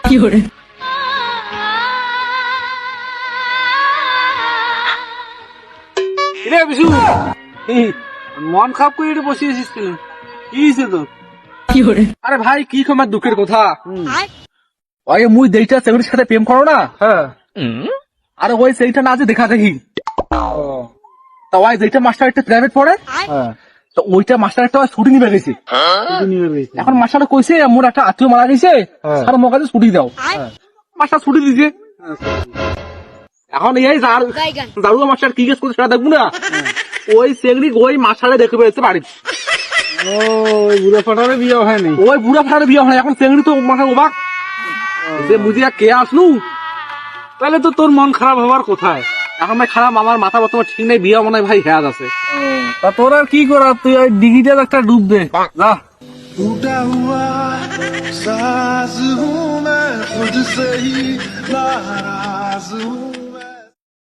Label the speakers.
Speaker 1: কি করে?
Speaker 2: রে বিশু, মন খারাপ করে এটা বসে আছিস কেন? কি হয়েছে তোর?
Speaker 1: কি করে?
Speaker 2: আরে ভাই কি আমার দুঃখের কথা। ওই মুই যেইটা ছেলের সাথে প্রেম করো না,
Speaker 3: হ্যাঁ।
Speaker 2: আরে ওই সেইটা না যে দেখা দেখি। তা ওই যেইটা মাস্টার একটা প্রাইভেট পড়ে,
Speaker 3: হ্যাঁ।
Speaker 2: তো ওইটা মাস্টার একটা ছুটি নিবে গেছে। এখন মাস্টার কইছে মোর একটা আত্মীয় মারা গেছে,
Speaker 3: হ্যাঁ।
Speaker 2: আর মোর কাছে ছুটি দাও। মাস্টার ছুটি দিছে। এখন এই দারুয়া মাস্টার কি গেছ করছে সেটা দেখবো না। ওই চেংড়ি ওই মাস্টারে দেখে পেয়েছে বাড়িতে।
Speaker 3: ও, ওই বুড়ো ফাটারে বিয়ে হয়নি।
Speaker 2: ওই বুড়া ফাড়ার বিয়ে হয় এখন চেংড়ি তো মাথা অবাক যে বুঝিয়া কে আসলু।
Speaker 3: তাহলে তো তোর মন খারাপ হবার কোথায়?
Speaker 2: এখন ভাই খারাপ আমার মাথা বর্তমান ঠিক নেই, বিয়ে মনে হয় ভাই হেয়াজ আছে।
Speaker 3: তা তোর আর কি করার, তুই ওই ডিগিটার একটা ডুব দে যা।
Speaker 4: टूटा हुआ साज हूँ मैं खुद से ही नाराज हूँ